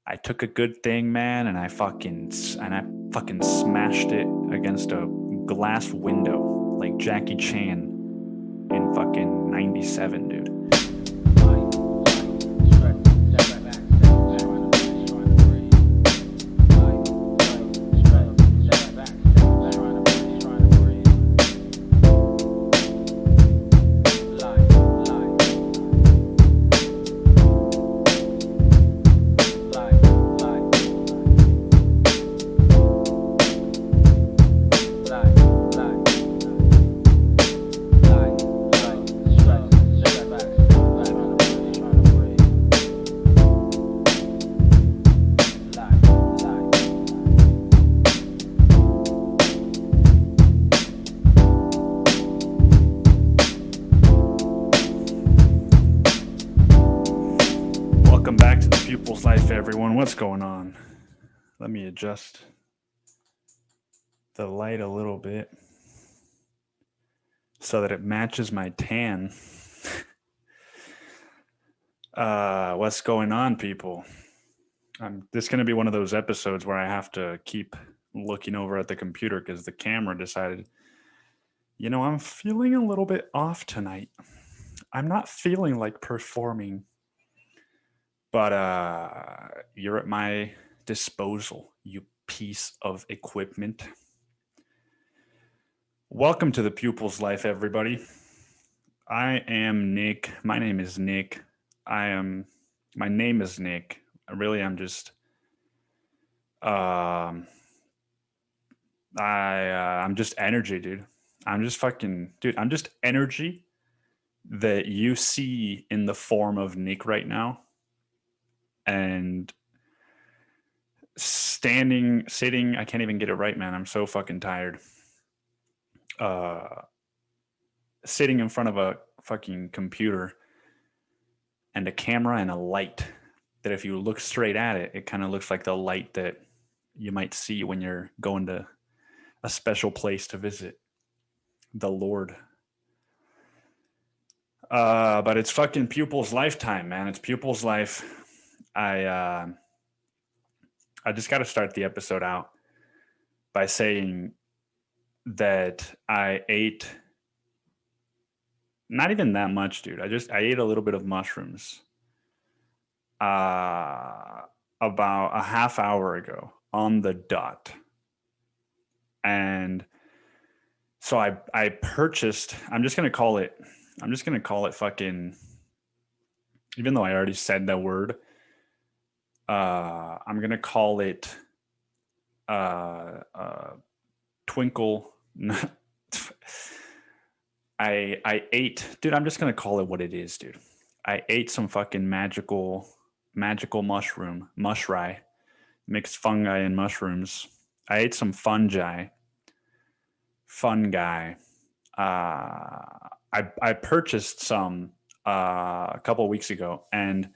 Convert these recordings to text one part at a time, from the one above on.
I took a good thing, man, and I fucking smashed it against a glass window like Jackie Chan in fucking 97, dude. What's going on? Let me adjust the light a little bit so that it matches my tan. What's going on, people? This is going to be one of those episodes where I have to keep looking over at the computer because the camera decided, I'm feeling a little bit off tonight. I'm not feeling like performing. But you're at my disposal, you piece of equipment. Welcome to the Pupil's Life, everybody. I am Nick. My name is Nick. My name is Nick. I'm just, I'm just energy, dude. I'm just energy that you see in the form of Nick right now. And sitting, I can't even get it right, man. I'm so fucking tired. Sitting in front of a fucking computer and a camera and a light that if you look straight at it, it kind of looks like the light that you might see when you're going to a special place to visit the Lord. But it's fucking Pupil's lifetime, man. It's Pupil's life. I just got to start the episode out by saying that I ate not even that much, dude. I ate a little bit of mushrooms about a half hour ago on the dot. And so I purchased, I'm just going to call it fucking, even though I already said that word, I'm going to call it twinkle. I ate, dude, I'm just going to call it what it is, dude. I ate some fucking magical mushroom, mushry, mixed fungi and mushrooms. I ate some fungi. I purchased some a couple weeks ago, and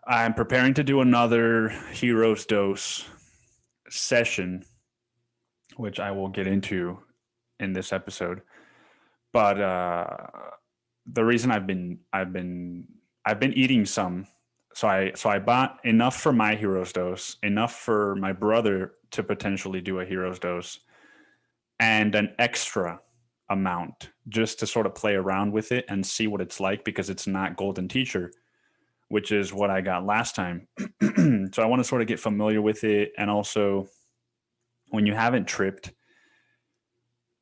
I'm preparing to do another Hero's Dose session, which I will get into in this episode. But the reason I've been eating some, so I bought enough for my Hero's Dose, enough for my brother to potentially do a Hero's Dose, and an extra amount just to sort of play around with it and see what it's like, because it's not Golden Teacher, which is what I got last time. So I want to sort of get familiar with it. And also, when you haven't tripped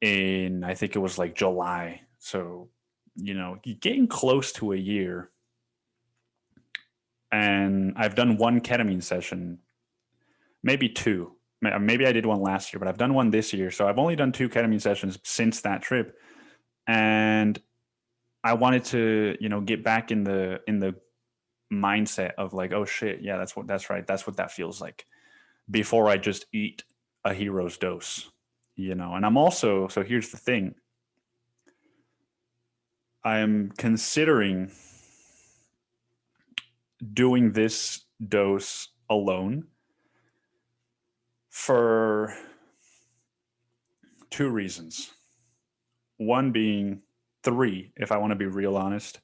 in, I think it was like July. So, you're getting close to a year. And I've done one ketamine session, maybe two. Maybe I did one last year, but I've done one this year. So I've only done 2 ketamine sessions since that trip. And I wanted to, get back in the mindset of like, oh shit, yeah, that's what that feels like, before I just eat a Hero's Dose, And I'm also, so here's the thing, I am considering doing this dose alone for 2 reasons. One being 3, if I want to be real honest.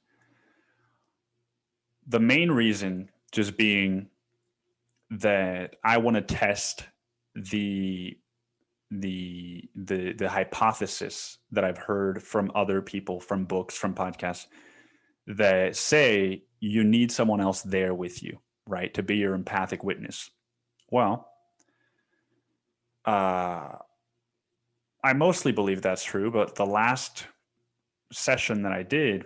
The main reason just being that I want to test the the hypothesis that I've heard from other people, from books, from podcasts, that say you need someone else there with you, right, to be your empathic witness. Well, I mostly believe that's true, but the last session that I did,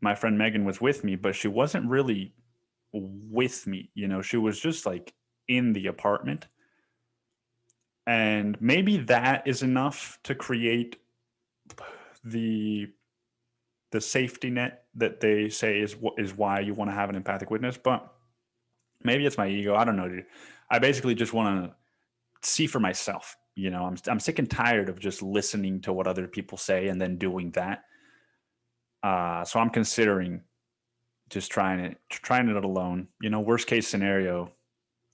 my friend Megan was with me, but she wasn't really with me. You know, she was just like in the apartment. And maybe that is enough to create the safety net that they say is why you want to have an empathic witness. But maybe it's my ego. I don't know, dude. I basically just want to see for myself. You know, I'm sick and tired of just listening to what other people say and then doing that. So I'm considering just trying it alone. You know, worst case scenario,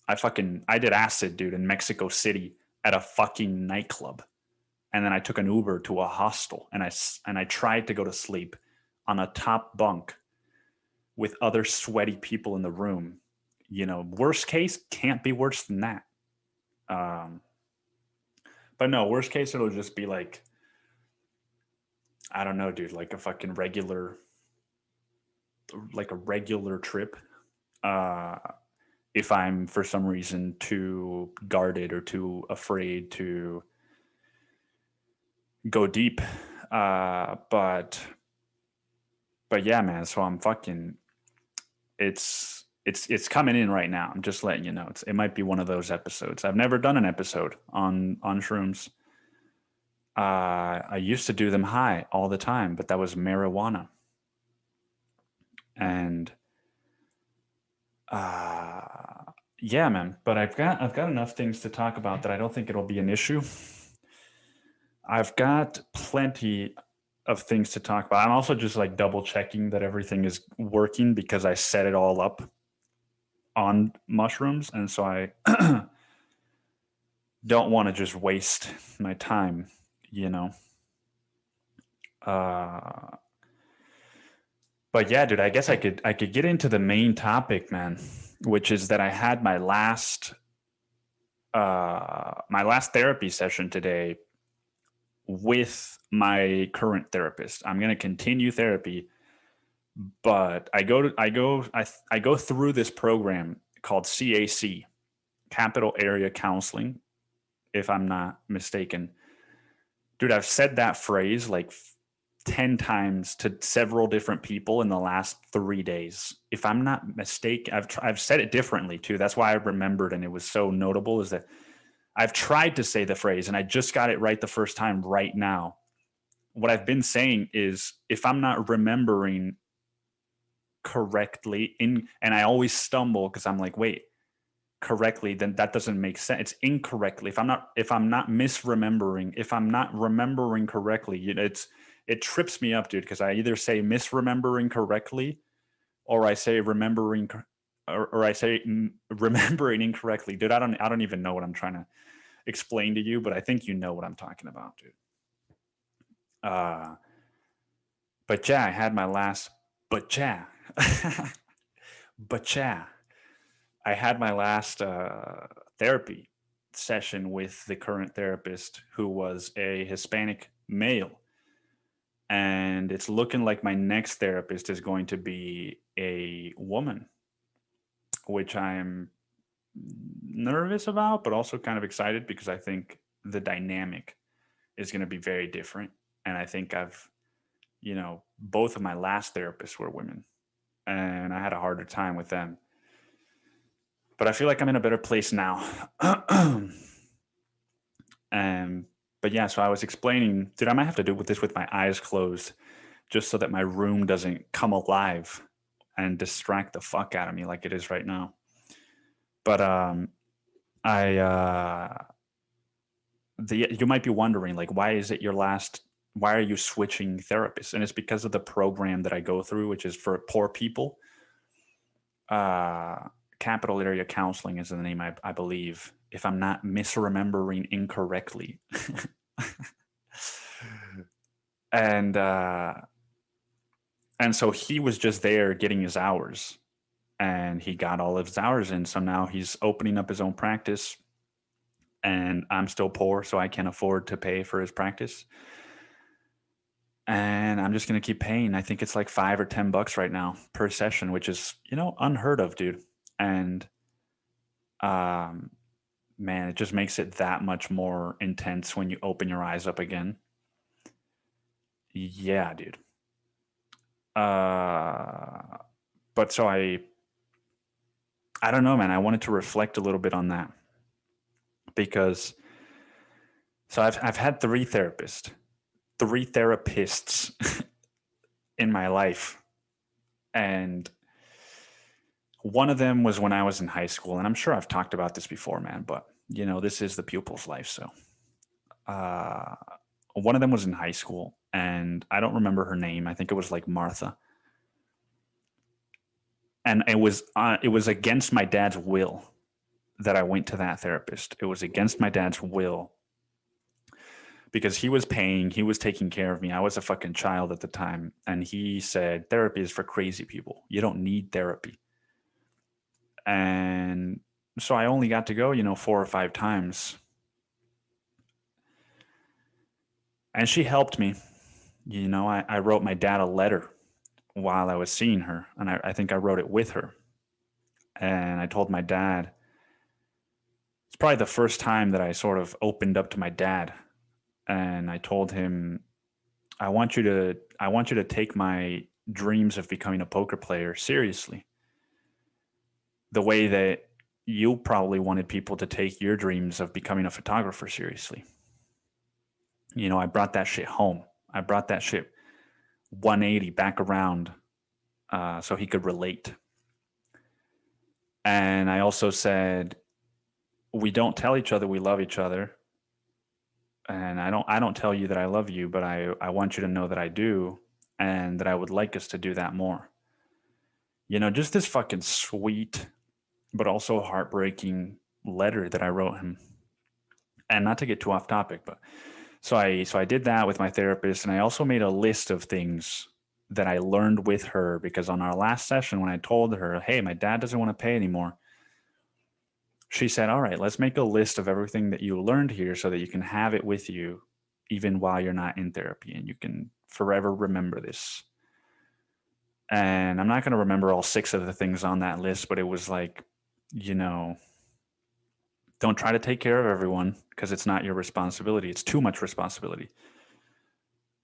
I did acid, dude, in Mexico City at a fucking nightclub, and then I took an Uber to a hostel, and I tried to go to sleep on a top bunk with other sweaty people in the room. You know, worst case can't be worse than that. But no, worst case it'll just be like, I don't know, dude, like a fucking regular trip. If I'm for some reason too guarded or too afraid to go deep. But yeah, man. So I'm fucking. It's coming in right now. I'm just letting you know. It might be one of those episodes. I've never done an episode on shrooms. I used to do them high all the time, but that was marijuana. And yeah, man. But I've got enough things to talk about that I don't think it'll be an issue. I've got plenty of things to talk about. I'm also just like double checking that everything is working because I set it all up on mushrooms, and so I don't want to just waste my time, you know. But yeah, dude, I guess I could get into the main topic, man, which is that I had my last therapy session today with my current therapist. I'm going to continue therapy, but I go through this program called CAC, Capital Area Counseling, if I'm not mistaken. Dude, I've said that phrase like 10 times to several different people in the last 3 days. If I'm not mistaken, I've said it differently too. That's why I remembered, and it was so notable, is that I've tried to say the phrase and I just got it right the first time right now. What I've been saying is, if I'm not remembering correctly and I always stumble because I'm like, wait, correctly, then that doesn't make sense. It's incorrectly. If I'm not misremembering, if I'm not remembering correctly, it trips me up, dude, because I either say misremembering correctly or I say remembering or I say remembering incorrectly. Dude, I don't even know what I'm trying to explain to you, but I think you know what I'm talking about, dude. But yeah, I had my last but yeah. But yeah. I had my last therapy session with the current therapist, who was a Hispanic male. And it's looking like my next therapist is going to be a woman, which I'm nervous about, but also kind of excited because I think the dynamic is going to be very different. And I think both of my last therapists were women, and I had a harder time with them. But I feel like I'm in a better place now. But yeah, so I was explaining, dude, I might have to do this with my eyes closed just so that my room doesn't come alive and distract the fuck out of me like it is right now. But you might be wondering, like, why are you switching therapists? And it's because of the program that I go through, which is for poor people. Capital Area Counseling is the name, I believe, if I'm not misremembering incorrectly. And so he was just there getting his hours. and he got all of his hours in. So now he's opening up his own practice, and I'm still poor, so I can't afford to pay for his practice. And I'm just going to keep paying. I think it's like $5 or $10 right now per session, which is, unheard of, dude. And, um, man, it just makes it that much more intense when you open your eyes up again. Yeah, dude. Uh, but so I don't know, man. I wanted to reflect a little bit on that because so I've had three therapists in my life, and one of them was when I was in high school, and I'm sure I've talked about this before, man. But this is the pupil's life, so uh, one of them was in high school, and I don't remember her name. I think it was like Martha, and it was against my dad's will that I went to that therapist. It was against my dad's will because he was paying, he was taking care of me. I was a fucking child at the time, and he said therapy is for crazy people. You don't need therapy. And so I only got to go, 4 or 5 times, and she helped me. I wrote my dad a letter while I was seeing her, and I think I wrote it with her. And I told my dad, it's probably the first time that I sort of opened up to my dad, and I told him, I want you to take my dreams of becoming a poker player seriously, the way that you probably wanted people to take your dreams of becoming a photographer seriously. I brought that shit home. I brought that shit 180 back around, so he could relate. And I also said, we don't tell each other we love each other. And I don't tell you that I love you, but I want you to know that I do, and that I would like us to do that more. Just this fucking sweet, but also heartbreaking letter that I wrote him. And not to get too off topic, but so I did that with my therapist, and I also made a list of things that I learned with her, because on our last session, when I told her, "Hey, my dad doesn't want to pay anymore," she said, "All right, let's make a list of everything that you learned here so that you can have it with you even while you're not in therapy, and you can forever remember this." And I'm not going to remember all 6 of the things on that list, but it was like, you know, don't try to take care of everyone because it's not your responsibility. It's too much responsibility.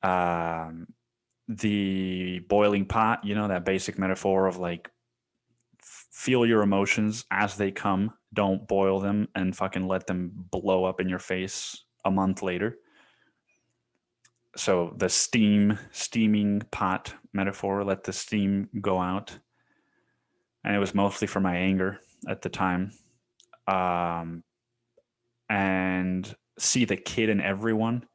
Um, the boiling pot, that basic metaphor of like, feel your emotions as they come. Don't boil them and fucking let them blow up in your face a month later. So the steaming pot metaphor, let the steam go out. And it was mostly for my anger at the time. Um, and see the kid in everyone,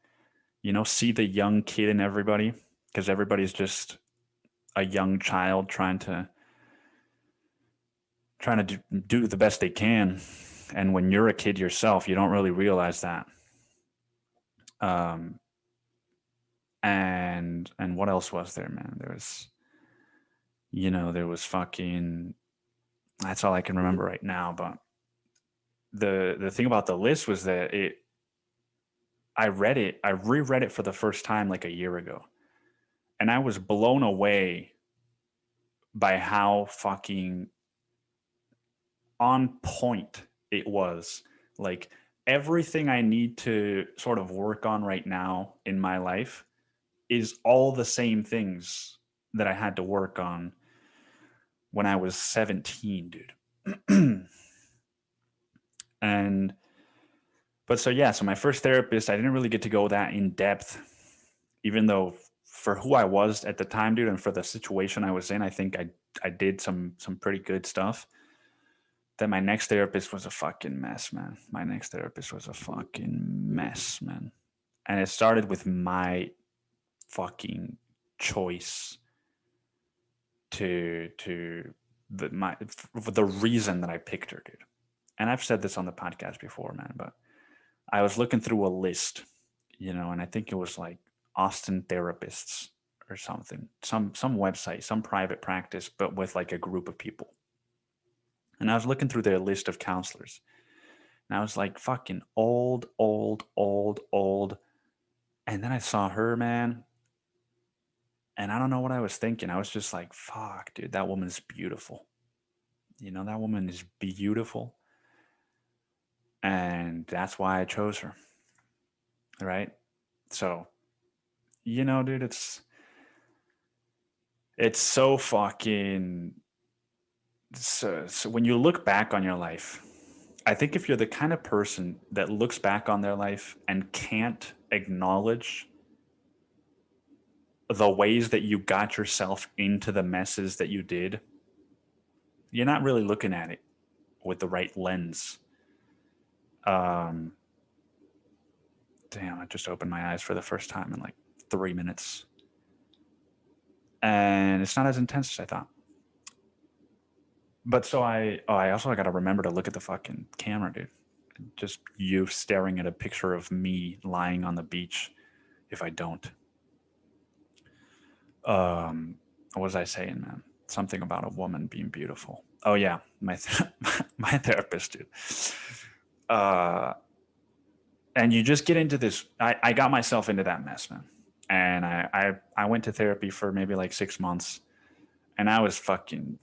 see the young kid in everybody, because everybody's just a young child trying to do the best they can. And when you're a kid yourself, you don't really realize that. Um, and what else was there, man? There was fucking. That's all I can remember right now. But the thing about the list was that I reread it for the first time like a year ago, and I was blown away by how fucking on point it was. Like, everything I need to sort of work on right now in my life is all the same things that I had to work on when I was 17, dude. and but so yeah, so my first therapist, I didn't really get to go that in depth, even though for who I was at the time, dude, and for the situation I was in, I think I did some pretty good stuff. Then my next therapist was a fucking mess, man. My next therapist was a fucking mess, man. And it started with my fucking choice to the reason that I picked her, dude. And I've said this on the podcast before, man, but I was looking through a list, and I think it was like Austin Therapists or something, some website, some private practice, but with like a group of people. And I was looking through their list of counselors, and I was like, fucking old, old, old, old. And then I saw her, man, and I don't know what I was thinking. I was just like, fuck, dude, that woman is beautiful. That woman is beautiful. And that's why I chose her. Right. So, dude, it's so fucking. So when you look back on your life, I think if you're the kind of person that looks back on their life and can't acknowledge the ways that you got yourself into the messes that you did, you're not really looking at it with the right lens. Um, Damn, I just opened my eyes for the first time in like 3 minutes. And it's not as intense as I thought. But so I also got to remember to look at the fucking camera, dude. Just you staring at a picture of me lying on the beach if I don't. What was I saying, man? Something about a woman being beautiful. Oh yeah, my therapist, dude. Uh, and you just get into this. I got myself into that mess, man. And I went to therapy for maybe like 6 months, and I was fucking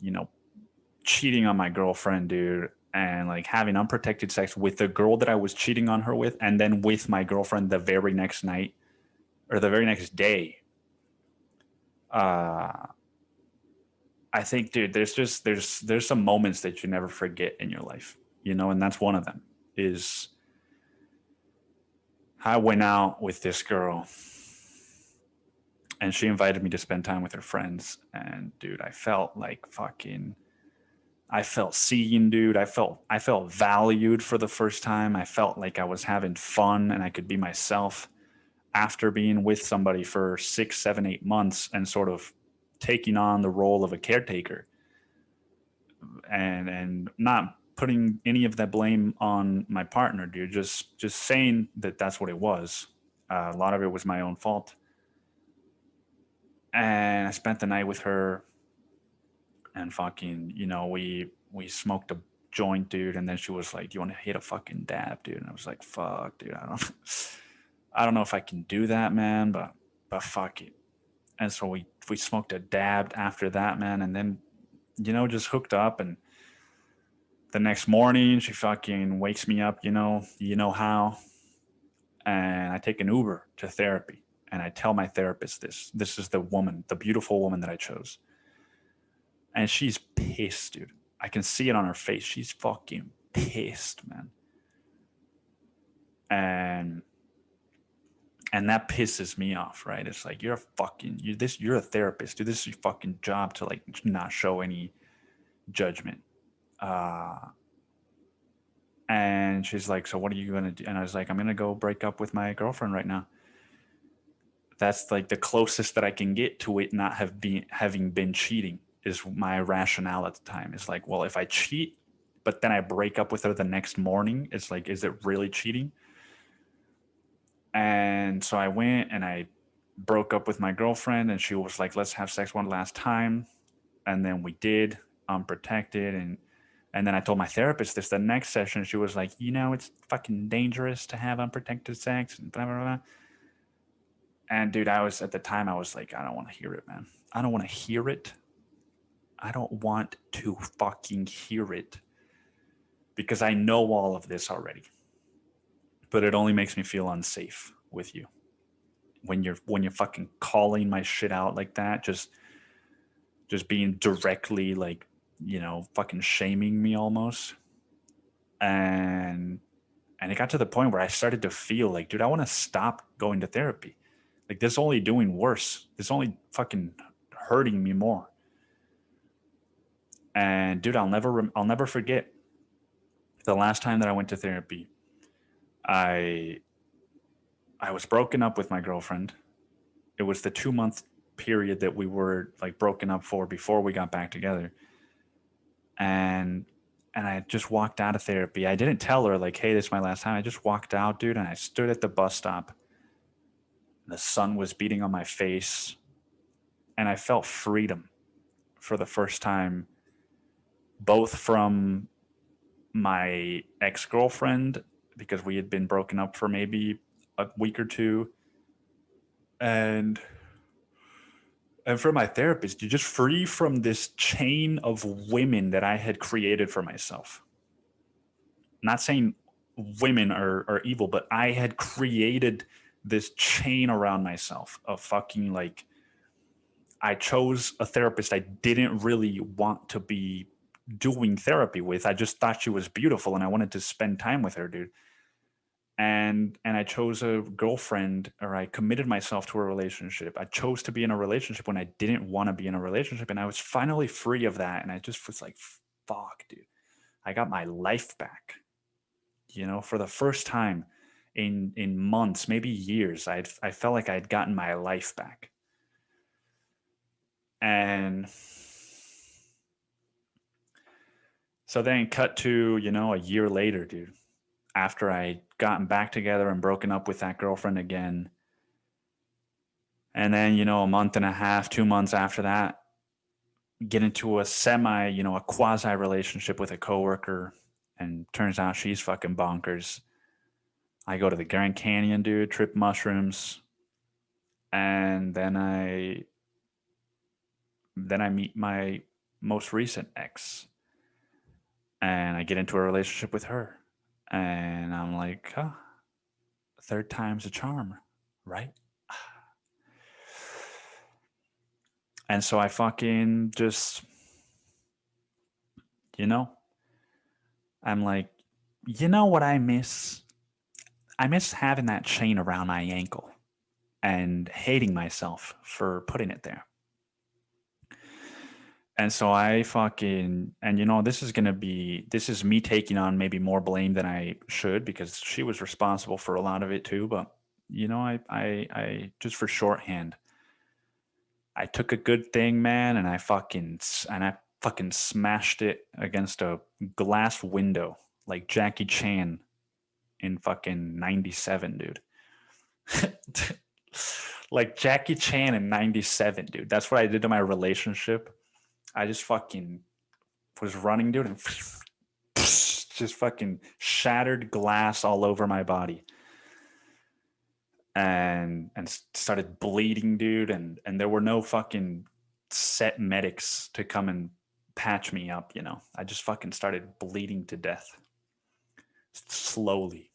cheating on my girlfriend, dude, and like having unprotected sex with the girl that I was cheating on her with, and then with my girlfriend the very next night or the very next day. Uh, I think, dude, there's some moments that you never forget in your life, and that's one of them. Is I went out with this girl, and she invited me to spend time with her friends, and dude, I felt like fucking. I felt seen, dude. I felt valued for the first time. I felt like I was having fun and I could be myself after being with somebody for 6, 7, 8 months and sort of taking on the role of a caretaker and not putting any of that blame on my partner, dude. Just saying that that's what it was. A lot of it was my own fault. And I spent the night with her, and fucking, we smoked a joint, dude. And then she was like, "Do you want to hit a fucking dab, dude?" And I was like, "Fuck, dude, I don't know if I can do that, man, but fuck it." And so we smoked a dab after that, man, and then just hooked up. And the next morning, she fucking wakes me up, how, and I take an Uber to therapy, and I tell my therapist this is the woman, the beautiful woman that I chose, and she's pissed, dude. I can see it on her face. She's fucking pissed, man. And that pisses me off, right? It's like you're a therapist, dude. This is your fucking job to like not show any judgment. Uh and she's like, "So what are you gonna do?" And I was like, "I'm gonna go break up with my girlfriend right now." That's like the closest that I can get to it not having been cheating, is my rationale at the time. It's like, well, if I cheat but then I break up with her the next morning, it's like, is it really cheating? And so I went and I broke up with my girlfriend, and she was like, "Let's have sex one last time." And then we did, unprotected. And then I told my therapist this the next session. She was like, "It's fucking dangerous to have unprotected sex," and blah, blah, blah. And dude, at the time, I was like, I don't want to hear it, man. I don't want to hear it. I don't want to fucking hear it, because I know all of this already. But it only makes me feel unsafe with you when you're fucking calling my shit out like that, just being directly like, fucking shaming me almost. And it got to the point where I started to feel like, dude, I want to stop going to therapy. Like, this only doing worse. This only fucking hurting me more. And dude, I'll never forget the last time that I went to therapy. I I was broken up with my girlfriend. It was the 2 month period that we were like broken up for before we got back together. And I just walked out of therapy. I didn't tell her like, "Hey, this is my last time." I just walked out, dude, and I stood at the bus stop. The sun was beating on my face, and I felt freedom for the first time both from my ex-girlfriend, because we had been broken up for maybe a week or two, and for my therapist, you're just free from this chain of women that I had created for myself. Not saying women are evil, but I had created this chain around myself of fucking, like, I chose a therapist I didn't really want to be doing therapy with. I just thought she was beautiful and I wanted to spend time with her, dude. And I chose a girlfriend, or I committed myself to a relationship. I chose to be in a relationship when I didn't want to be in a relationship, and I was finally free of that. And I just was like, fuck, dude. I got my life back. For the first time in months, maybe years, I felt like I had gotten my life back. And so then cut to, a year later, dude, after I gotten back together and broken up with that girlfriend again. And then, a month and a half, 2 months after that, get into a a quasi relationship with a coworker. And turns out she's fucking bonkers. I go to the Grand Canyon, dude, trip mushrooms. And then I meet my most recent ex. And I get into a relationship with her. And I'm like, third time's a charm, right? And so I fucking just, I'm like, what I miss? I miss having that chain around my ankle and hating myself for putting it there. And so I fucking, and this is me taking on maybe more blame than I should, because she was responsible for a lot of it too. But, I just for shorthand, I took a good thing, man, and I fucking smashed it against a glass window like Jackie Chan in fucking 97, dude. Like Jackie Chan in 97, dude. That's what I did to my relationship. I just fucking was running, dude, and just fucking shattered glass all over my body. And started bleeding, dude, and there were no fucking set medics to come and patch me up. I just fucking started bleeding to death slowly.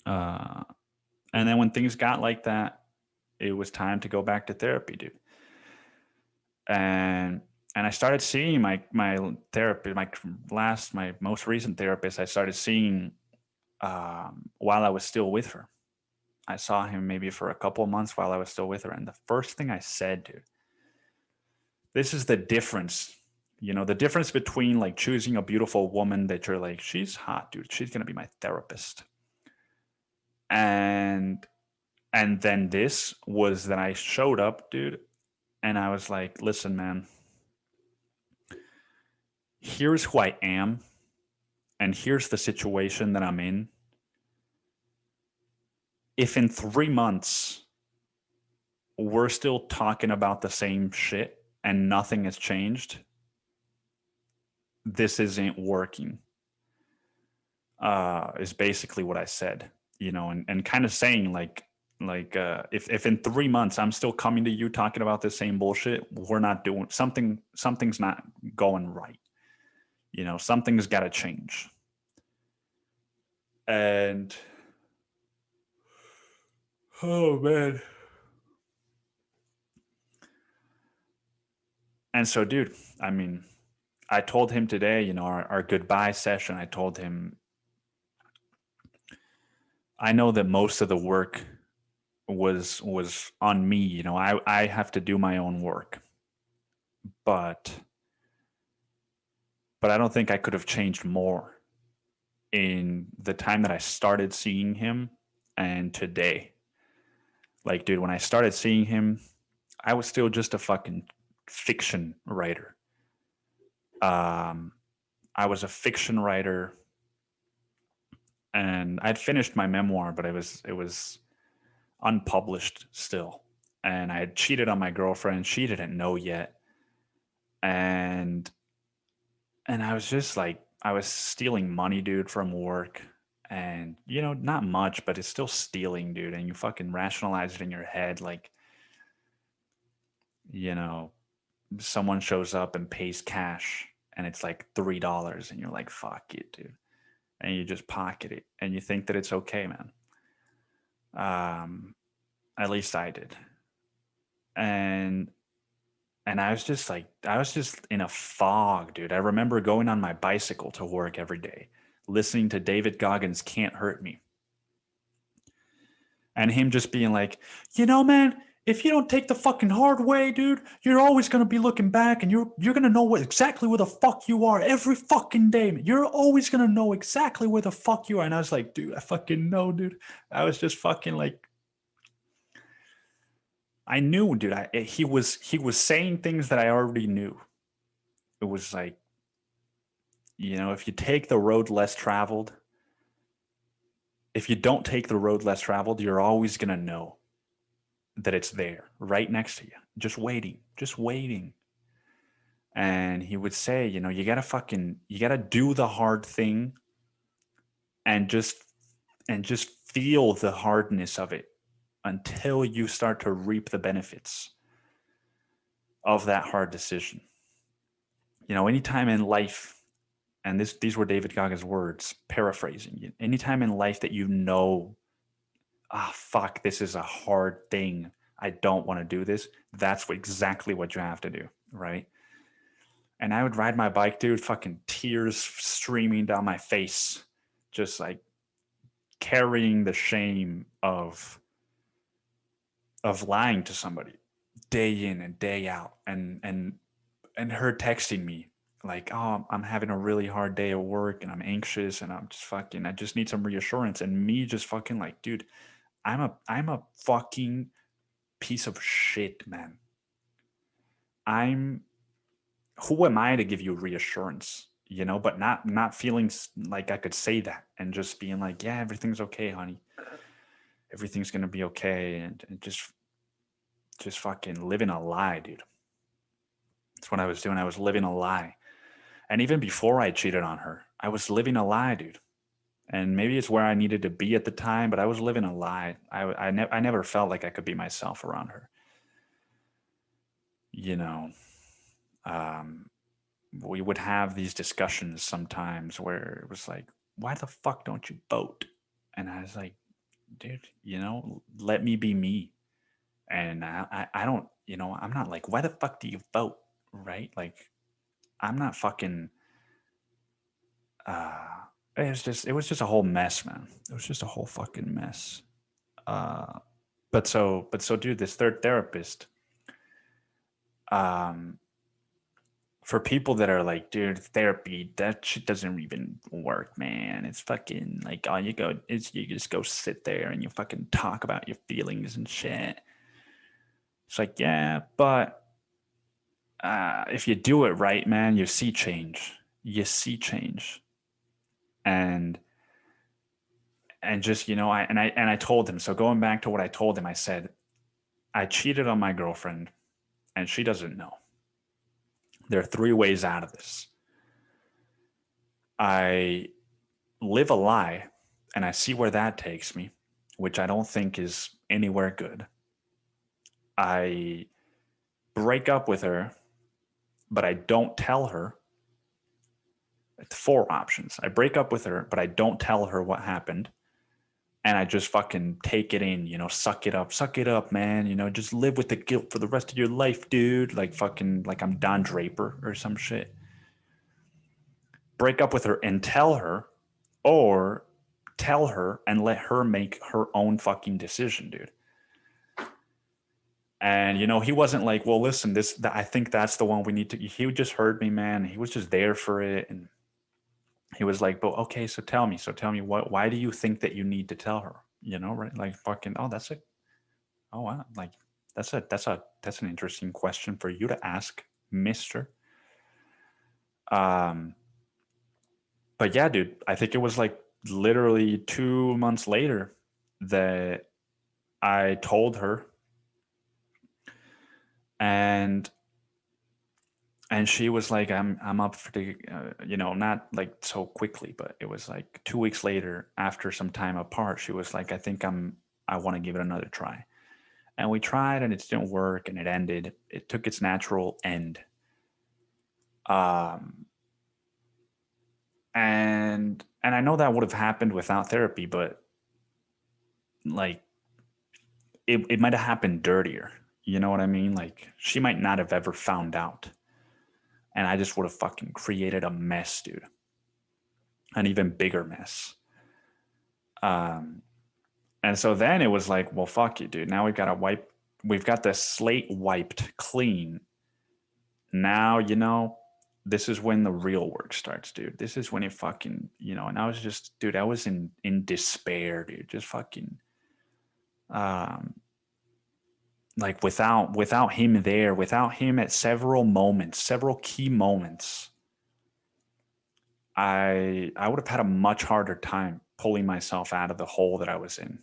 And then when things got like that, it was time to go back to therapy, dude. And I started seeing my therapist, my most recent therapist. I started seeing while I was still with her. I saw him maybe for a couple of months while I was still with her. And the first thing I said, dude, this is the difference. The difference between like choosing a beautiful woman that you're like, she's hot, dude. She's going to be my therapist. And then this was that I showed up, dude. And I was like, listen, man, here's who I am. And here's the situation that I'm in. If in 3 months we're still talking about the same shit and nothing has changed, this isn't working. Is basically what I said, and kind of saying like if in 3 months I'm still coming to you talking about the same bullshit, we're not doing something's not going right. Something's got to change. And oh man. And so, dude, I mean, I told him today, our goodbye session, I told him, I know that most of the work was on me. I have to do my own work. But I don't think I could have changed more in the time that I started seeing him and today. Like, dude, when I started seeing him, I was still just a fucking fiction writer. I was a fiction writer, and I'd finished my memoir, but it was unpublished still. And I had cheated on my girlfriend. She didn't know yet. And And I was just like, I was stealing money, dude, from work. And, you know, not much, but it's still stealing, dude. And you fucking rationalize it in your head. Like, you know, someone shows up and pays cash and it's like $3. And you're like, fuck it, dude. And you just pocket it. And you think that it's okay, man. At least I did. And I was just like, I was just in a fog, dude. I remember going on my bicycle to work every day, listening to David Goggins' Can't Hurt Me. And him just being like, you know, man, if you don't take the fucking hard way, dude, you're always gonna be looking back and you're gonna know exactly where the fuck you are every fucking day, man. You're always gonna know exactly where the fuck you are. And I was like, dude, I fucking know, dude. I was just fucking like, I knew, dude. He was saying things that I already knew. It was like, you know, if you take the road less traveled, if you don't take the road less traveled, you're always going to know that it's there right next to you, just waiting, just waiting. And he would say, you know, you got to do the hard thing and just feel the hardness of it until you start to reap the benefits of that hard decision. You know, anytime in life, and these were David Gaga's words, paraphrasing, anytime in life that you know, fuck, this is a hard thing, I don't want to do this, that's exactly what you have to do, right? And I would ride my bike, dude, fucking tears streaming down my face, just like carrying the shame of lying to somebody day in and day out, and her texting me like, oh, I'm having a really hard day at work and I'm anxious and I just need some reassurance. And me just fucking like, dude, I'm a fucking piece of shit, man. Who am I to give you reassurance, you know, but not feeling like I could say that and just being like, yeah, everything's okay, honey. Everything's going to be okay. And just fucking living a lie, dude. That's what I was doing. I was living a lie. And even before I cheated on her, I was living a lie, dude. And maybe it's where I needed to be at the time, but I was living a lie. I never felt like I could be myself around her. You know, um, we would have these discussions sometimes where it was like, why the fuck don't you vote? And I was like, dude, you know, let me be me. And I don't, you know, I'm not like, why the fuck do you vote? Right? Like, I'm not fucking, uh, it was just a whole mess, man. It was just a whole fucking mess. Uh, but so, dude, this third therapist, um, for people that are like, dude, therapy, that shit doesn't even work, man. It's fucking like all you go is you just go sit there and you fucking talk about your feelings and shit. It's like, yeah, but if you do it right, man, you see change. You see change. And just, you know, I told him, so going back to what I told him, I said, I cheated on my girlfriend and she doesn't know. There are three ways out of this. I live a lie and I see where that takes me, which I don't think is anywhere good. I break up with her, but I don't tell her. It's four options. I break up with her, but I don't tell her what happened. And I just fucking take it in, you know, suck it up, man. You know, just live with the guilt for the rest of your life, dude. Like fucking, like I'm Don Draper or some shit. Break up with her and tell her, or tell her and let her make her own fucking decision, dude. And you know, he wasn't like, well, listen, I think that's the one we need to. He just heard me, man. He was just there for it, and he was like, but okay, so tell me, what? Why do you think that you need to tell her? You know, right? Like fucking. Oh, that's a. Oh wow, like that's an interesting question for you to ask, Mister. Um, but yeah, dude, I think it was like literally 2 months later that I told her, and And she was like, I'm up for the, not like so quickly, but it was like 2 weeks later, after some time apart, she was like, I want to give it another try. And we tried, and it didn't work, and it ended. It took its natural end. Um, and I know that would have happened without therapy, but like it might have happened dirtier. You know what I mean? Like she might not have ever found out, and I just would have fucking created a mess, dude, an even bigger mess. Um, and so then it was like, well, fuck you, dude. Now we've got the slate wiped clean. Now, this is when the real work starts, dude. This is when it fucking, and I was just, dude, I was in despair, dude. Just fucking, um, like without him there, without him at several moments, several key moments, I would have had a much harder time pulling myself out of the hole that I was in.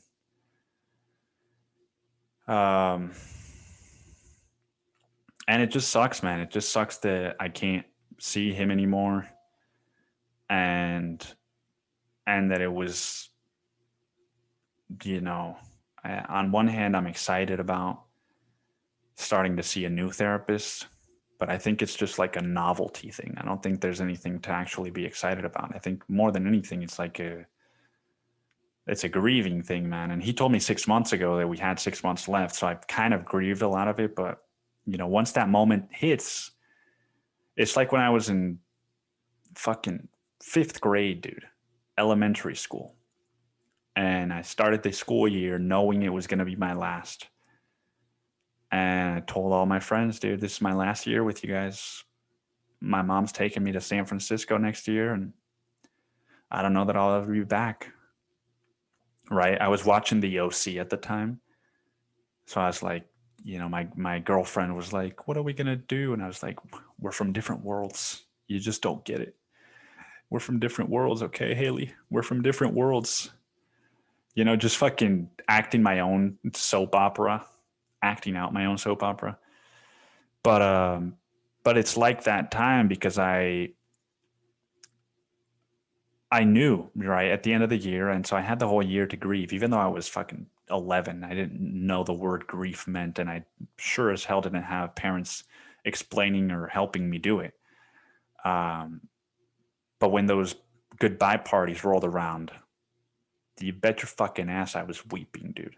Um, and it just sucks, man. It just sucks that I can't see him anymore, and that it was, you know, on one hand, I'm excited about starting to see a new therapist, but I think it's just like a novelty thing. I don't think there's anything to actually be excited about. I think more than anything, it's a grieving thing, man. And he told me 6 months ago that we had 6 months left, so I've kind of grieved a lot of it. But once that moment hits, it's like when I was in fucking fifth grade, dude, elementary school, and I started the school year knowing it was going to be my last. And I told all my friends, dude, this is my last year with you guys. My mom's taking me to San Francisco next year, and I don't know that I'll ever be back. Right? I was watching the OC at the time. So I was like, my girlfriend was like, what are we going to do? And I was like, we're from different worlds. You just don't get it. We're from different worlds, okay, Haley? We're from different worlds. Just fucking acting my own soap opera, acting out my own soap opera. But it's like that time because I knew, right, at the end of the year, and so I had the whole year to grieve, even though I was fucking 11. I didn't know the word grief meant, and I sure as hell didn't have parents explaining or helping me do it. Um, but when those goodbye parties rolled around, you bet your fucking ass I was weeping, dude.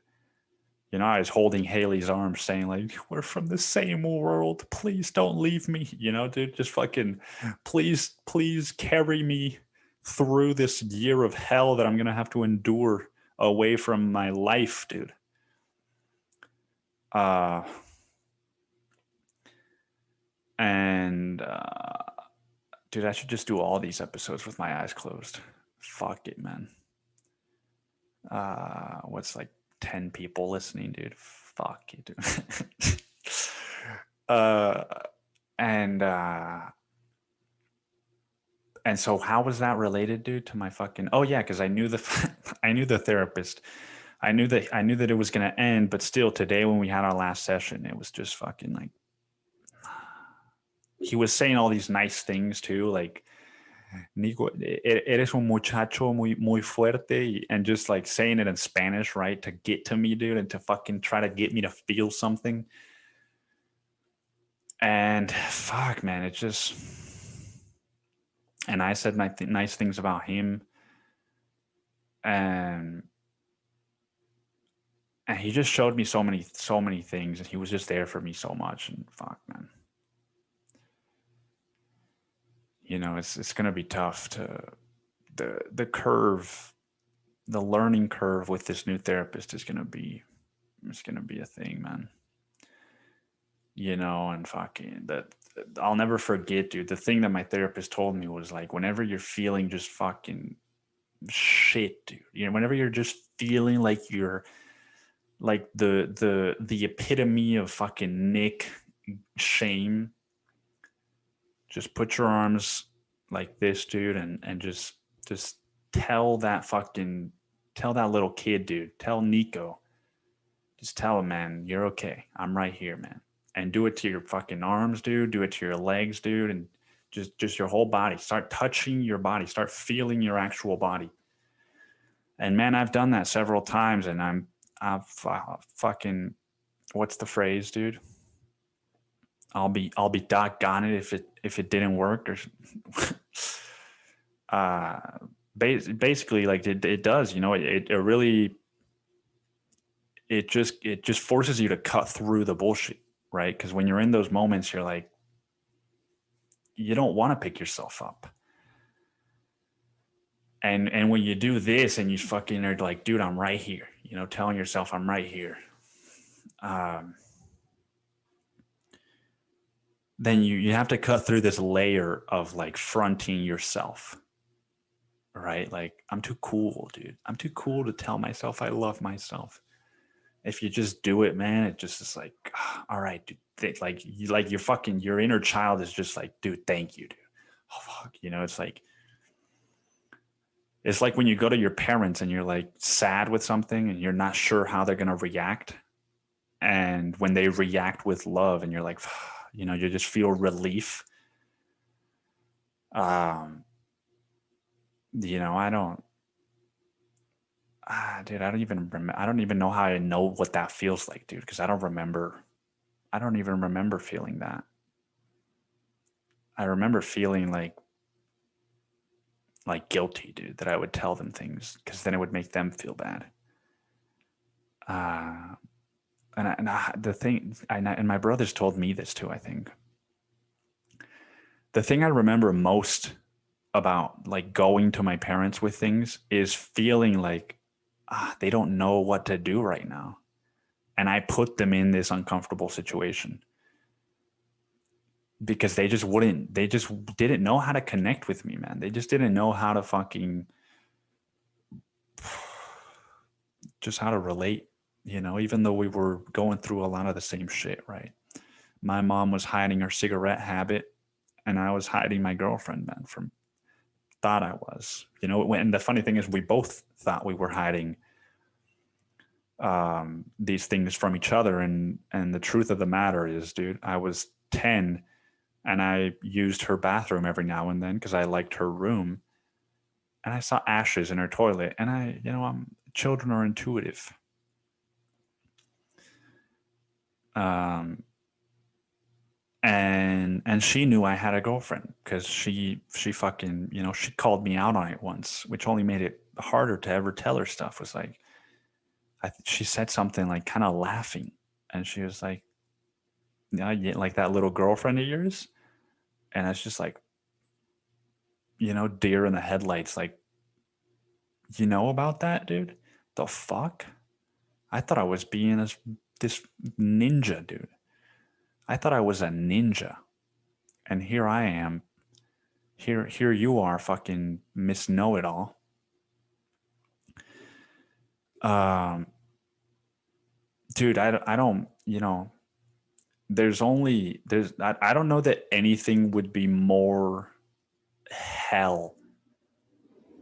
I was holding Haley's arm saying, like, we're from the same world. Please don't leave me. Dude, just fucking, please carry me through this year of hell that I'm going to have to endure away from my life, dude. Uh, and, dude, I should just do all these episodes with my eyes closed. Fuck it, man. What's like 10 people listening, dude? Fuck you, dude. uh, and and so how was that related, dude, to my fucking? Oh yeah, because I knew I knew the therapist. I knew that it was gonna end, but still, today when we had our last session, it was just fucking like he was saying all these nice things too, like Nico, eres un muchacho muy fuerte, and just like saying it in Spanish, right, to get to me, dude, and to fucking try to get me to feel something. And fuck, man, it just. And I said nice things about him, and he just showed me so many things, and he was just there for me so much. And fuck, man, it's gonna be tough to the curve, the learning curve with this new therapist is gonna be a thing, man. And fucking that I'll never forget, dude. The thing that my therapist told me was like, whenever you're feeling just fucking shit, dude, whenever you're just feeling like you're like the epitome of fucking Nick shame, just put your arms like this, dude, and just tell that little kid, dude, tell Nico, just tell him, man, you're okay. I'm right here, man. and do it to your fucking arms, dude. Do it to your legs, dude, and just your whole body. Start touching your body. Start feeling your actual body. And man, I've done that several times, and I've fucking, what's the phrase, dude? I'll be doggone it if it didn't work, or basically, like it does, you know, it really, it just forces you to cut through the bullshit, right? Because when you're in those moments, you're like, you don't want to pick yourself up. And when you do this and you fucking are like, dude, I'm right here, you know, telling yourself I'm right here. Then you have to cut through this layer of like fronting yourself, right? Like, I'm too cool, dude. I'm too cool to tell myself I love myself. If you just do it, man, it just is like, all right, dude. Like your inner child is just like, dude, thank you, dude. Oh, fuck. You know, it's like when you go to your parents and you're like sad with something and you're not sure how they're going to react. And when they react with love and you're like, you know, you just feel relief. You know, dude, I don't even know how I know what that feels like, dude, because I don't even remember feeling that. I remember feeling like guilty, dude, that I would tell them things because then it would make them feel bad. The thing, and my brothers told me this too, I think. The thing I remember most about like going to my parents with things is feeling like they don't know what to do right now. And I put them in this uncomfortable situation because they just didn't know how to connect with me, man. They just didn't know how to just how to relate, you know, even though we were going through a lot of the same shit, right? My mom was hiding her cigarette habit and I was hiding my girlfriend, man, thought I was, you know, and the funny thing is we both thought we were hiding these things from each other. And the truth of the matter is, dude, I was 10 and I used her bathroom every now and then because I liked her room. And I saw ashes in her toilet. And children are intuitive. And she knew I had a girlfriend because she fucking, you know, she called me out on it once, which only made it harder to ever tell her stuff. Was like, she said something like kind of laughing, and she was like, "Yeah, like that little girlfriend of yours," and it's just like, you know, deer in the headlights. Like, you know about that, dude? The fuck? I thought I was being this ninja, dude. I thought I was a ninja, and here I am. Here you are, fucking Miss Know It All. Dude, I don't, you know, I don't know that anything would be more hell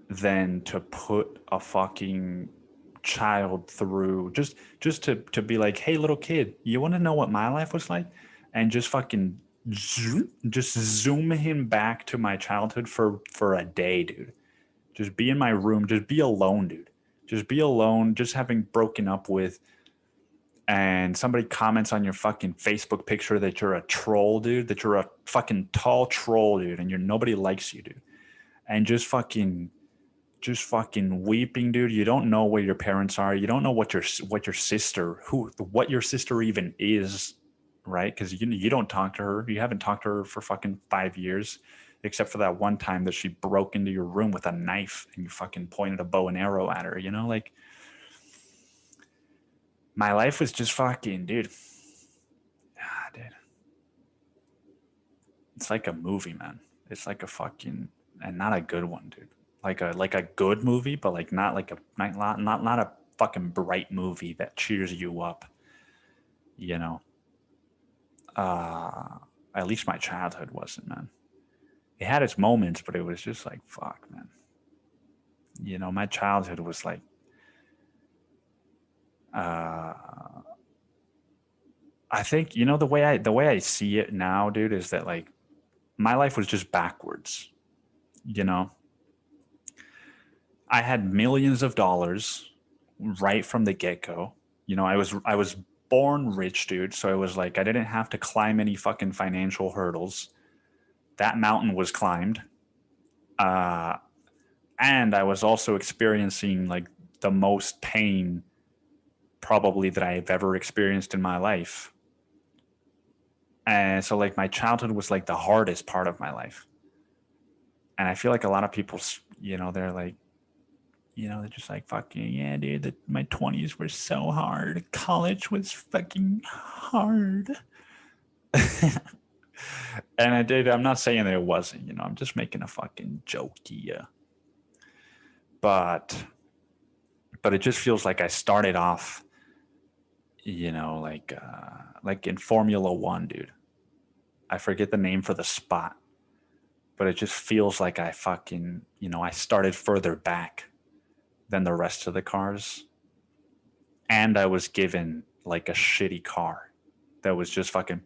than to put a fucking child through just to be like, hey, little kid, you want to know what my life was like? And just fucking zoom him back to my childhood for a day, dude. Just be in my room, just be alone, dude. Just be alone, just having broken up with, and somebody comments on your fucking Facebook picture that you're a troll, dude, that you're a fucking tall troll, dude, and nobody likes you, dude. And just fucking weeping, dude. You don't know where your parents are. You don't know what your sister, what your sister even is, right? Because you don't talk to her. You haven't talked to her for fucking 5 years, except for that one time that she broke into your room with a knife and you fucking pointed a bow and arrow at her. You know, like, my life was just fucking, dude. Dude. It's like a movie, man. It's like a fucking, and not a good one, dude. Like a good movie, but like not like a not a fucking bright movie that cheers you up. You know. At least my childhood wasn't, man. It had its moments, but it was just like, fuck, man. You know, my childhood was like, I think, the way I see it now, dude, is that like my life was just backwards. You know, I had millions of dollars right from the get go. I was born rich, dude. So it was like I didn't have to climb any fucking financial hurdles. That mountain was climbed. Uh, and I was also experiencing like the most pain probably that I've ever experienced in my life. And so like my childhood was like the hardest part of my life. And I feel like a lot of people, they're like, they're just like, fucking, yeah, dude, my 20s were so hard. College was fucking hard. And I'm not saying that it wasn't, I'm just making a fucking joke here. But it just feels like I started off, like in Formula One, dude. I forget the name for the spot, but it just feels like I fucking, I started further back than the rest of the cars. And I was given like a shitty car that was just fucking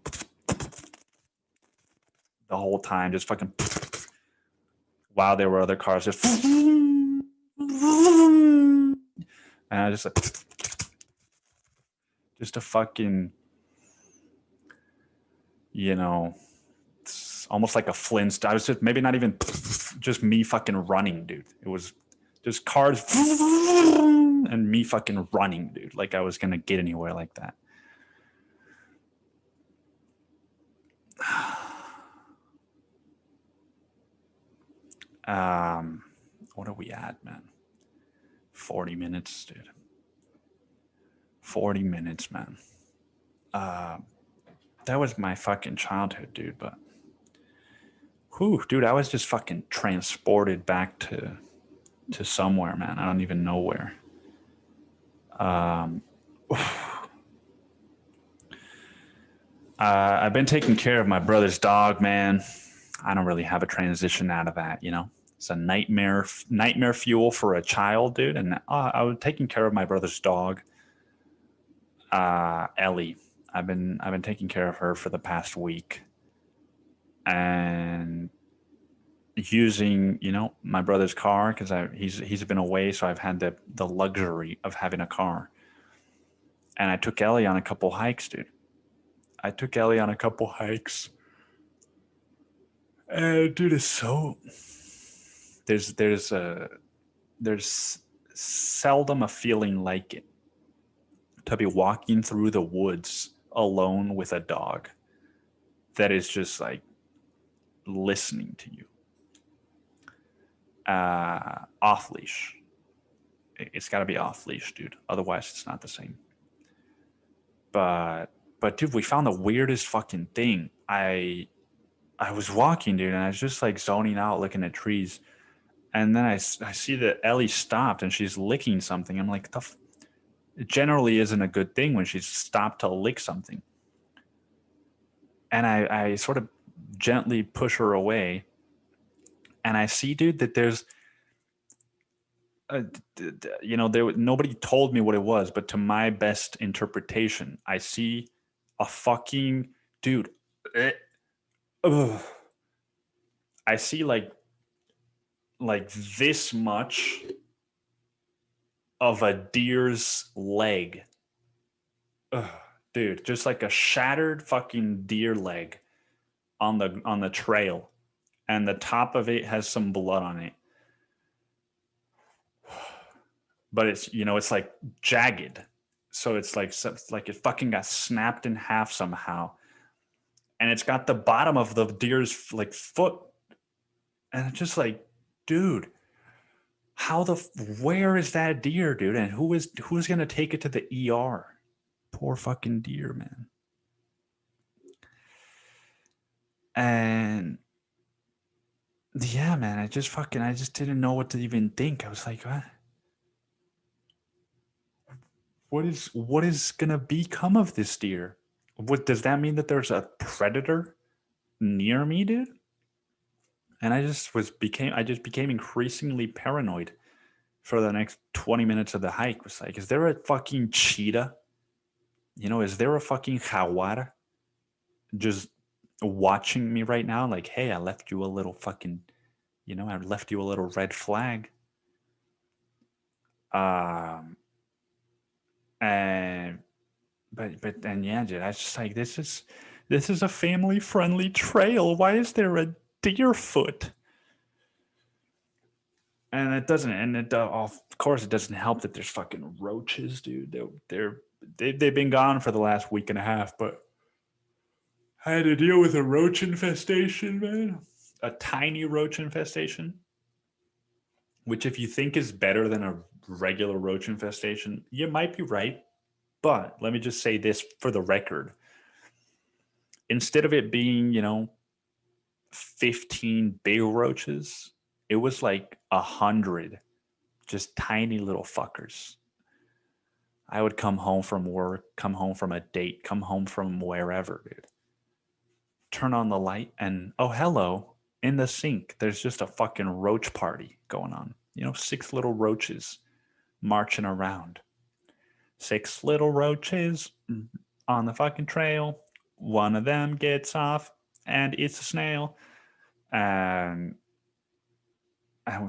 the whole time, just fucking while there were other cars just and I just like just a fucking, it's almost like a Flintstone. I was just maybe not even just me fucking running, dude. It was just cars and me fucking running, dude. Like I was gonna get anywhere like that. What are we at, man? 40 minutes, dude. 40 minutes, man. That was my fucking childhood, dude. But, whew, dude, I was just fucking transported back to somewhere, man. I don't even know where. I've been taking care of my brother's dog, man. I don't really have a transition out of that, It's a nightmare fuel for a child, dude. And I was taking care of my brother's dog, Ellie. I've been taking care of her for the past week, and using my brother's car because he's been away, so I've had the luxury of having a car. And I took Ellie on a couple hikes, dude. I took Ellie on a couple hikes. And dude, it's so there's seldom a feeling like it to be walking through the woods alone with a dog that is just like listening to you. Off leash. It's got to be off leash, dude. Otherwise, it's not the same. But dude, we found the weirdest fucking thing. I was walking, dude, and I was just like zoning out, looking at trees, and then I see that Ellie stopped and she's licking something. I'm like, it generally isn't a good thing when she's stopped to lick something. And I sort of gently push her away, and I see, dude, that there's nobody told me what it was, but to my best interpretation, I see a fucking dude. I see like this much of a deer's leg. Dude, just like a shattered fucking deer leg on the trail, and the top of it has some blood on it. But it's like jagged, so it's like it fucking got snapped in half somehow, and it's got the bottom of the deer's like foot, and it's just like, dude, where is that deer, dude, and who's gonna take it to the ER? Poor fucking deer, man. And yeah, man, I just didn't know what to even think. I was like, what is gonna become of this deer? What does that mean, that there's a predator near me, dude? And I just became increasingly paranoid for the next 20 minutes of the hike. Was like, is there a fucking cheetah is there a fucking jaguar just watching me right now? Like, hey, I left you a little fucking, I left you a little red flag. Um, and but then yeah, dude, I was just like, this is a family friendly trail. Why is there a deer foot? And it doesn't, and it of course it doesn't help that there's fucking roaches, dude. They've been gone for the last week and a half, but I had to deal with a roach infestation, man. A tiny roach infestation, which if you think is better than a regular roach infestation, you might be right. But let me just say this for the record. Instead of it being, 15 big roaches, it was like 100 just tiny little fuckers. I would come home from work, come home from a date, come home from wherever, dude. Turn on the light and, oh, hello, in the sink, there's just a fucking roach party going on. 6 little roaches marching around. 6 little roaches on the fucking trail. One of them gets off and it's a snail. And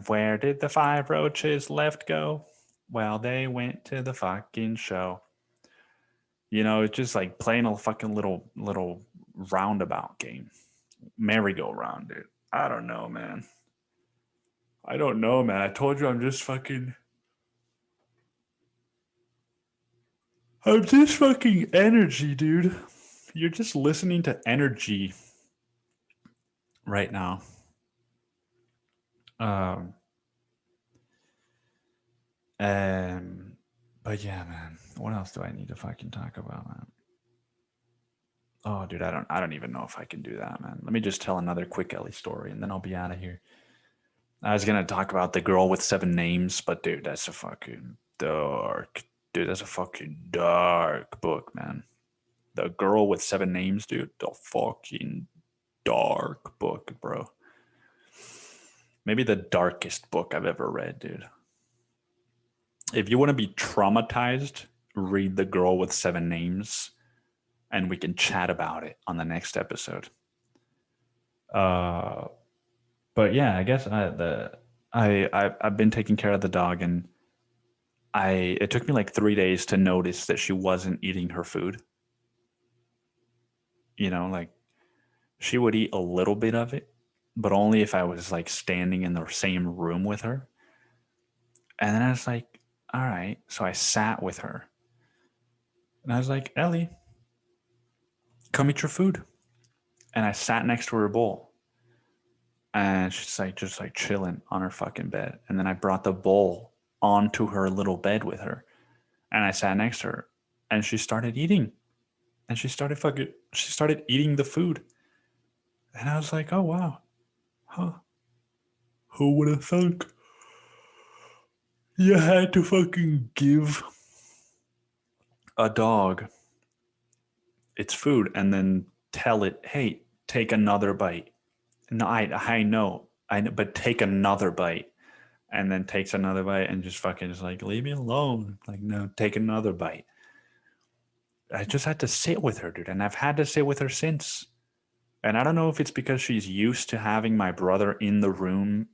where did the 5 roaches left go? Well, they went to the fucking show. It's just like playing a fucking little roundabout game. Merry-go-round, dude. I don't know, man. I told you I'm just fucking energy, dude. You're just listening to energy right now. Um, but yeah, man. What else do I need to fucking talk about, man? Oh, dude, I don't even know if I can do that, man. Let me just tell another quick Ellie story, and then I'll be out of here. I was gonna talk about the girl with 7 names, but dude, that's a fucking dark. Dude, that's a fucking dark book, man. The girl with 7 names, dude. The fucking dark book, bro. Maybe the darkest book I've ever read, dude. If you want to be traumatized, read The Girl with 7 Names, and we can chat about it on the next episode. But yeah, I guess I've been taking care of the dog, and it took me like 3 days to notice that she wasn't eating her food. Like she would eat a little bit of it, but only if I was like standing in the same room with her. And then I was like, all right. So I sat with her. And I was like, Ellie, come eat your food. And I sat next to her bowl. And she's like, just like chilling on her fucking bed. And then I brought the bowl onto her little bed with her. And I sat next to her. And she started eating. And she started eating the food. And I was like, oh, wow. Huh. Who would have thunk? You had to fucking give a dog its food and then tell it, hey, take another bite. No, I know, but take another bite. And then takes another bite and just fucking is like, leave me alone. Like, no, take another bite. I just had to sit with her, dude. And I've had to sit with her since. And I don't know if it's because she's used to having my brother in the room,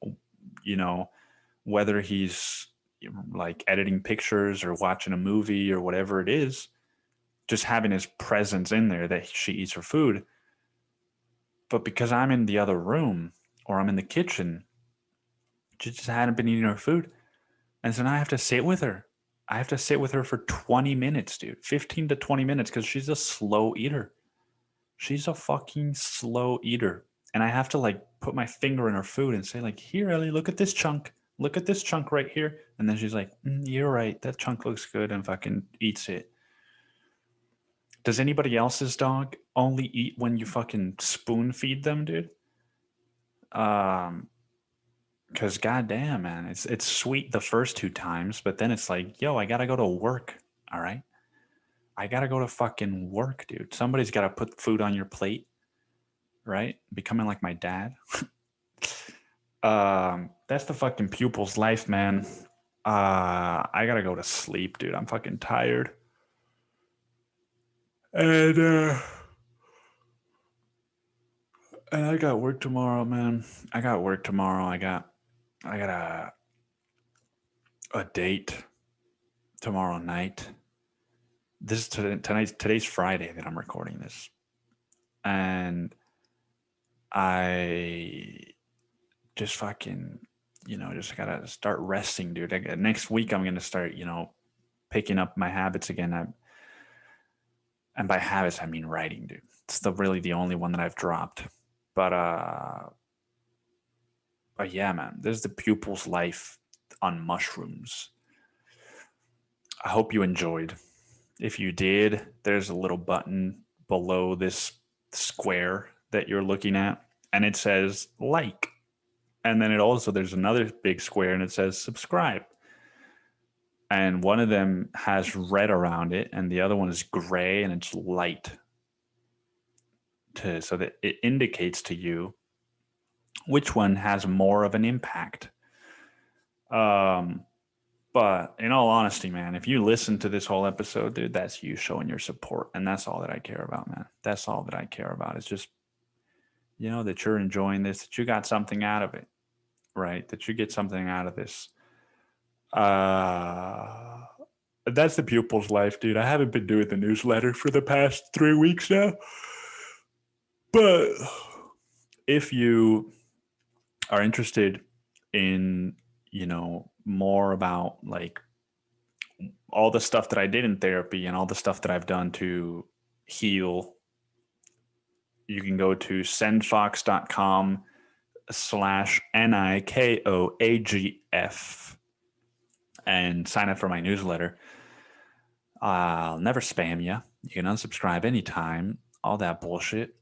whether he's like editing pictures or watching a movie or whatever it is, just having his presence in there that she eats her food. But because I'm in the other room or I'm in the kitchen, she just hadn't been eating her food. And so now I have to sit with her. I have to sit with her for 20 minutes, dude. 15 to 20 minutes because she's a slow eater. She's a fucking slow eater. And I have to like put my finger in her food and say like, here, Ellie, look at this chunk. Look at this chunk right here. And then she's like, you're right. That chunk looks good, and fucking eats it. Does anybody else's dog only eat when you fucking spoon feed them, dude? Because goddamn, man, it's sweet the first 2 times, but then it's like, yo, I gotta go to work. All right, I gotta go to fucking work, dude. Somebody's gotta put food on your plate, right? Becoming like my dad. That's the fucking pupil's life, man. I gotta go to sleep, dude. I'm fucking tired. And I got work tomorrow, man. I got work tomorrow. I got a date tomorrow night. This is today's Friday that I'm recording this. And I just fucking, just gotta start resting, dude. Next week I'm gonna start, picking up my habits again. And by habits I mean writing, dude. It's really the only one that I've dropped. But yeah, man, this is the pupil's life on mushrooms. I hope you enjoyed. If you did, there's a little button below this square that you're looking at, and it says like. And then there's another big square and it says subscribe. And one of them has red around it and the other one is gray and it's light. So that it indicates to you which one has more of an impact. But in all honesty, man, if you listen to this whole episode, dude, that's you showing your support. And that's all that I care about, man. That's all that I care about. It's just, that you're enjoying this, that you got something out of it, right? That you get something out of this. That's the pupil's life, dude. I haven't been doing the newsletter for the past 3 weeks now. But if you are interested in, more about like all the stuff that I did in therapy and all the stuff that I've done to heal, you can go to sendfox.com/nikoagf and sign up for my newsletter. I'll never spam you. You can unsubscribe anytime, all that bullshit.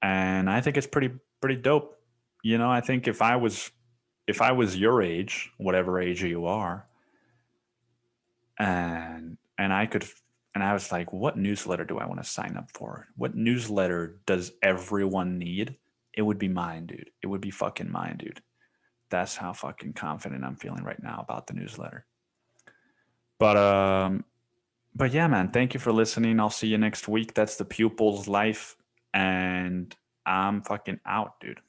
And I think it's pretty dope. I think if I was your age, whatever age you are, and I was like, what newsletter do I want to sign up for? What newsletter does everyone need? It would be mine, dude. It would be fucking mine, dude. That's how fucking confident I'm feeling right now about the newsletter. But yeah, man, thank you for listening. I'll see you next week. That's the pupil's life, and I'm fucking out, dude.